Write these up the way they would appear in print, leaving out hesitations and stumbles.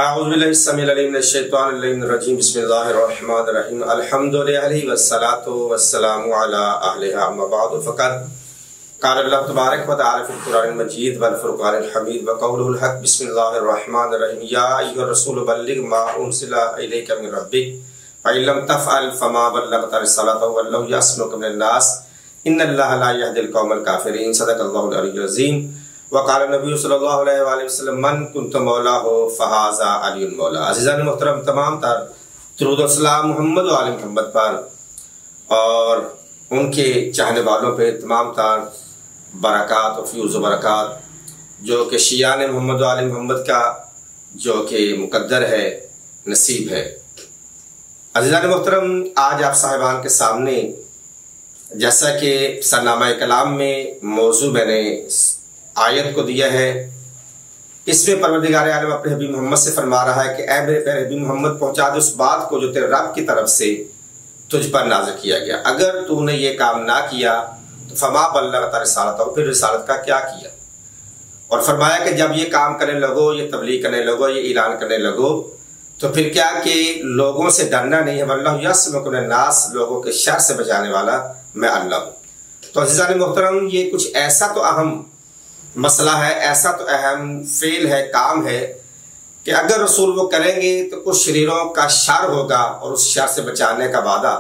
औज़ुबिल्लाहिस्समीउल बिस्मिल्लाहिर्रहमानिर्रहीम अल्हम्दुलिल्लाहि वस्सलातु वस्सलामु अला अहलिहा अम्मा बअद फ़क़द क़ाल अल्लाह तबारक व तआला फ़िल क़ुरआनिल मजीद वल फ़ुरक़ानिल हमीद व क़ौलुहुल हक़ बिस्मिल्लाहिर्रहमानिर्रहीम या अय्युहर रसूल बल्लिग़ मा उनज़िला इलैका मिन रब्बिक फ़ इन लम तफ़अल फ़मा बल्लग़्ता रिसालतहु वल्लाहु यस्मुउका मिनन नास इन्नल्लाहा ला यहदिल क़ौमल काफ़िरीन सदक़ल्लाहुल अलिय्युल अज़ीम वक़ाल नबी सल्लल्लाहु अलैहि वसल्लम मन कुन्त मौलाहु फ़हाज़ा अलियुल मौला। अज़ीज़ान मोहतरम, तमाम तर दुरूद व सलाम मोहम्मद व आले मोहम्मद पर और उनके चाहने वालों पे तमाम तर बरक़ात व फ़यूज़ व बरक़ात जो कि शियाने मोहम्मद व आले मोहम्मद का जो कि मुक़द्दर है, नसीब है। अज़ीज़ान मोहतरम, आज आप साहिबान के सामने जैसा कि सरनामा कलाम में मौजू मैंने आयत को दिया है, इसमें परवरदिगार आलम अपने हबीब मोहम्मद से फरमा रहा है कि ऐ मेरे प्यारे हबीब मोहम्मद, पहुंचा दे उस बात को जो तेरे रब की तरफ से तुझ पर नाज़िल किया गया। अगर तूने ये काम ना किया तो फमा बल्लग़्ता रिसालतहु, फिर रिसालत का क्या किया। और फरमाया कि जब ये काम करने लगो, ये तबलीग करने लगो, ये ऐलान करने लगो, तो फिर क्या कि लोगों से डरना नहीं है। वल्लाहु यस्मुउका मिनन नास, लोगों के शर से बचाने वाला मैं अल्लाह हूँ। तो अज़ीज़ान मोहतरम, ये कुछ ऐसा तो अहम मसला है, ऐसा तो अहम फेल है, काम है कि अगर रसूल वो करेंगे तो कुछ शरीरों का शर होगा और उस शर से बचाने का वादा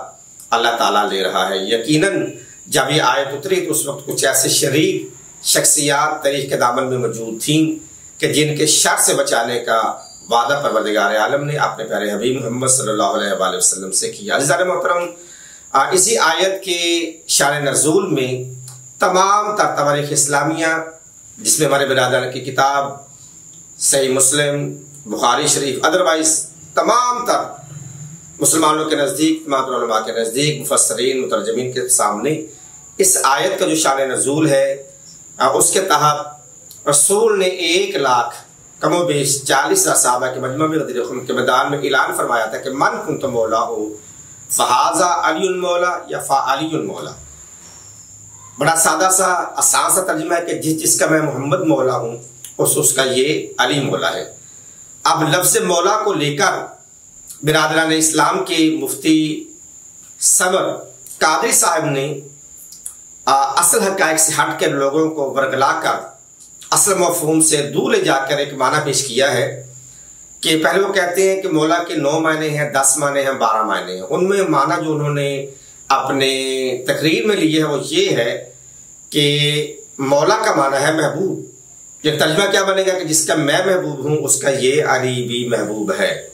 अल्लाह ताला ले रहा है। यकीनन जब ये आयत उतरी तो उस वक्त कुछ ऐसे शरीर शख्सियात तारीख़ के दामन में मौजूद थी कि जिनके शर से बचाने का वादा परवरदिगार आलम ने अपने प्यारे हबीब मोहम्मद सल्लल्लाहु अलैहि वसल्लम से किया। अज़ीज़ान मोहतरम, इसी आयत के शान नज़ूल में तमाम तर तवारीख़ इस्लामिया, जिसमें हमारे बिरादर की किताब सही मुस्लिम, बुखारी शरीफ, अदरवाइज तमाम तर मुसलमानों के नज़दीक, तमाम उलमा के नज़दीक, मुफस्सरीन मुतरजमीन के सामने इस आयत का जो शान नज़ूल है, उसके तहत रसूल ने 1 लाख कमो बेश 40,000 सहाबा के मजमा में गदीर खुम के मैदान में ऐलान फरमाया था कि मन कुन्त मौलाहु फ़हाज़ा अलियुल मौला या फ़अलियुल मौला। बड़ा सादा सा आसान सा तर्जुमा है कि जिसका मैं मोहम्मद मौला हूँ उसका ये अली मौला है। अब लफ्ज़ मौला को लेकर बिरादरान इस्लाम के मुफ्ती सबर कादरी साहब ने असल हक़ाइक़ से हट कर लोगों को बरगला कर असल मफ़हूम से दूर ले जाकर एक माना पेश किया है कि पहले वो कहते हैं कि मौला के 9 मायने हैं, 10 मायने हैं, 12 मायने हैं। उनमें माना जो उन्होंने अपने तकरीर में लिए है वो ये है कि मौला का माना है महबूब। ये तर्जुमा क्या बनेगा कि जिसका मैं महबूब हूँ उसका ये अली भी महबूब है।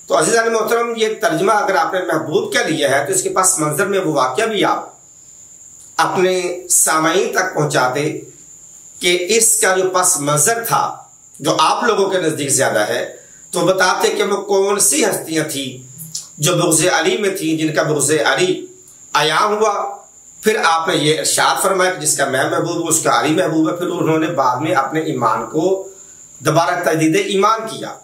तो अज़ीज़ान मोहतरम, ये तर्जुमा अगर आपने महबूब क्या लिया है तो इसके पास मंजर में वो वाक़या भी आप अपने सामाईन तक पहुँचाते कि इसका जो पस मंजर था जो आप लोगों के नज़दीक ज़्यादा है, तो बताते कि वो कौन सी हस्तियाँ थी जो बुग़्ज़ अली में थी, जिनका बुग़्ज़ अली आया हुआ। फिर आपने ये इरशाद फरमाया कि जिसका मैं महबूब हूँ उसका अली महबूब है। फिर उन्होंने बाद में अपने ईमान को दोबारा तजदीद ईमान किया।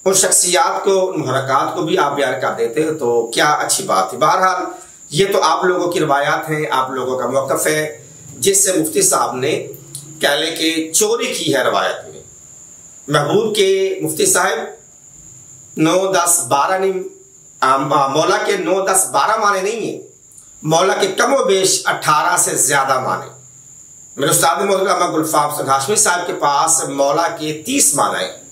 उन शख्सियात को, उन मुहर्रकात को भी आप बयान कर देते तो क्या अच्छी बात है। बहरहाल ये तो आप लोगों की रवायात हैं, आप लोगों का मौक़िफ़ है, जिससे मुफ्ती साहब ने कह ले कि चोरी की है रवायत में। महबूब के मुफ्ती साहब 9, 10, 12 नहीं, मौला के 9, 10, 12 माने नहीं है, मौला के कमो बेश 18 से ज्यादा माने। मेरे उस्ताद मोहतरम गुलफ़ाम हसन हाशमी साहब के पास मौला के 30 माना है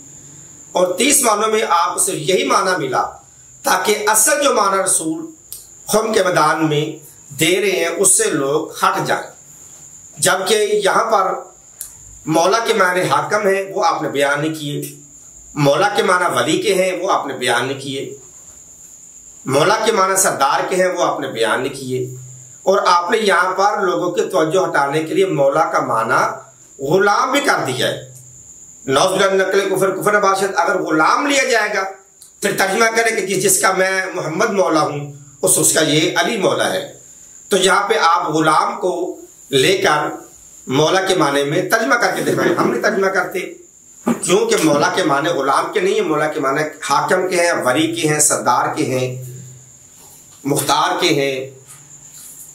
और 30 मानों में आप उसे यही माना मिला ताकि असल जो माना रसूल खुम के मैदान में दे रहे हैं उससे लोग हट जाए। जबकि यहाँ पर मौला के माने हाकम है वो आपने बयान नहीं किए, मौला के माना वली के हैं वो आपने बयान नहीं किए, मौला के माना सरदार के हैं वो आपने बयान नहीं किए। और आपने यहाँ पर लोगों की तवज्जो हटाने के लिए मौला का माना गुलाम भी कर दिया है। नौज़बिल्लाह नक़ल कुफ़र कुफ़र बाशत, अगर गुलाम लिया जाएगा फिर तर्जुमा करें कि जिसका मैं मोहम्मद मौला हूँ उसका ये अली मौला है। तो यहाँ पे आप गुलाम को लेकर मौला के माने में तर्जुमा करके दिखाएं। हम नहीं तर्जुमा करते क्योंकि मौला के माने गुलाम के नहीं है, मौला के माने हाकिम के हैं, वली के हैं, सरदार के हैं, मुख्तार के हैं।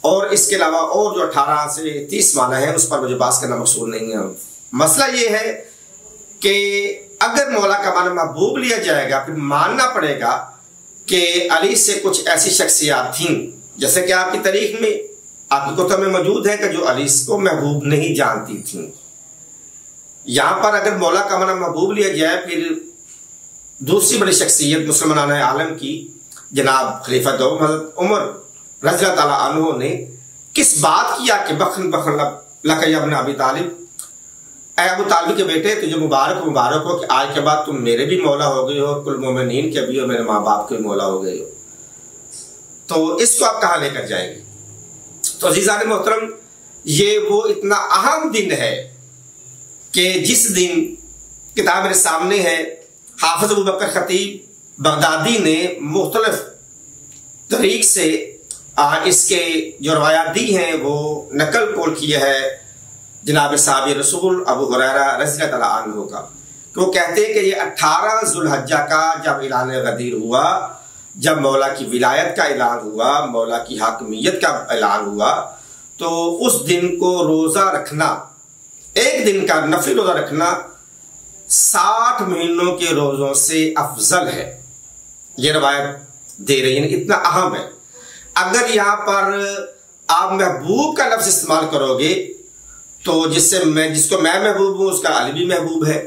और इसके अलावा और जो 18 से 30 माना है उस पर मुझे बात करना मकसूद नहीं है। मसला ये है कि अगर मौला का माना महबूब लिया जाएगा फिर मानना पड़ेगा कि अली से कुछ ऐसी शख्सियात थीं, जैसे कि आपकी तारीख में आपकी कुतुब में मौजूद है कि जो अली को महबूब नहीं जानती थीं। यहां पर अगर मौला का माना महबूब लिया जाए फिर दूसरी बड़ी शख्सियत मुसलमान आलम की जनाब खलीफा दो हज़रत उमर रज़ी अल्लाह तआला अन्हु ने किस बात किया कि बखन बखन लकया इब्न अबी तालिब, ऐ अबू तालिब के बेटे तुझे मुबारक मुबारक हो कि आज के बाद तुम मेरे भी मौला हो गए हो और कुल मोमिनीन के भी हो, मेरे माँ बाप के भी मौला हो गए हो। तो इसको आप कहाँ लेकर जाएंगे? तो अज़ीज़ान मोहतरम, ये वो इतना अहम दिन है कि जिस दिन किताब मेरे सामने है, हाफिज अबू बकर खतीब बगदादी ने मुख्तलिफ तरीक से इसके जो रवायात दी हैं वो नकल कोल किया है जनाब साहब रसूल अबू हुरैरा रज़ी अल्लाह अन्हु का, कि वो कहते हैं कि ये 18 ज़ुल्हज्जा का जब ऐलान गदीर हुआ, जब मौला की विलायत का ऐलान हुआ, मौला की हाकमियत का ऐलान हुआ, तो उस दिन को रोज़ा रखना, एक दिन का नफिल रोज़ा रखना 60 महीनों के रोज़ों से अफजल है। ये रवायत दे रही है, इतना अहम है। अगर यहाँ पर आप महबूब का लफ्ज़ इस्तेमाल करोगे तो जिसको मैं महबूब हूं उसका अली भी महबूब है,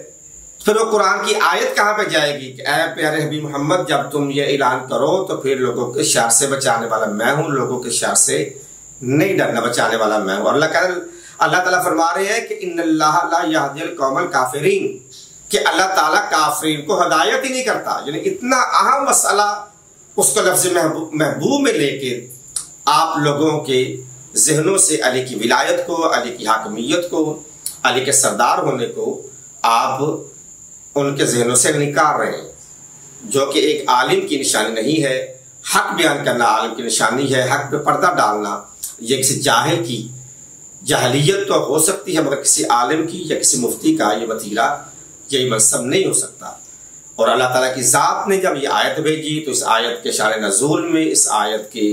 फिर वो कुरान की आयत कहां पे जाएगी कि ऐ प्यारे हबीब मोहम्मद जब तुम ये ऐलान करो तो फिर लोगों के शर से बचाने वाला मैं हूं, लोगों के शर से नहीं डरना, बचाने वाला मैं हूं। अल्लाह ताला फरमा रहे हैं कि इन्नल्लाह ला यहदिल कौमल काफिरीन, कि अल्लाह ताला काफिरीन को हदायत ही नहीं करता। यानी इतना अहम मसला उसको लफ्ज़ महबूब में लेके आप लोगों के जहनों से अली की विलायत को, अली की हाकमियत को, अली के सरदार होने को आप उनके जहनों से निकाल रहे हैं, जो कि एक आलिम की निशानी नहीं है। हक बयान करना आलिम की निशानी है, हक पे पर्दा डालना ये किसी जाहिल की जहलियत तो हो सकती है, मगर किसी आलिम की या किसी मुफ्ती का ये वतीरा, ये मनसब नहीं हो सकता। और अल्लाह ताला की ज़ात ने जब ये आयत भेजी तो इस आयत के शान नज़ूल में, इस आयत के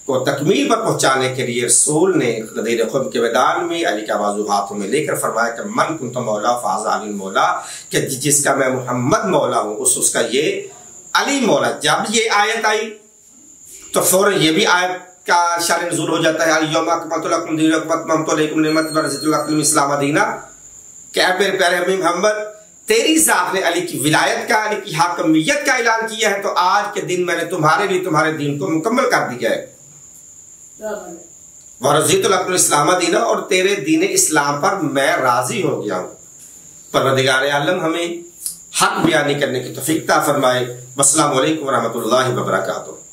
को तकमील पर पहुंचाने के लिए रसूल ने गदीर खुद के मैदान में अली का बाजू हाथों में लेकर फरमाया कि मन कुंत मौला फाज़ा अली मौला, कि जिसका मैं मोहम्मद मौला हूँ उसका ये अली मौला। जब ये आयत आई तो फौरन ये भी आयत का शान नज़ूल हो जाता है, यौम अकमलतु लकुम दीनकुम वअतममतु अलैकुम निअमती वरज़िदतु लकुम इस्लाम दीना, क्या मेरे प्यारे हबीब मोहम्मद तेरी ज़ात ने अली की विलायत का, अली की हाकमियत का ऐलान किया है, तो आज के दिन मैंने तुम्हारे लिए तुम्हारे दीन को मुकम्मल कर दिया है। वरज़िदतु लकुम इस्लाम दीना, और तेरे दीन इस्लाम पर मैं राजी हो गया हूँ। परवरदिगार आलम हमें हक बयानी करने की तौफीक अता फरमाए। अस्सलामु अलैकुम व रहमतुल्लाहि व बरकातुहू।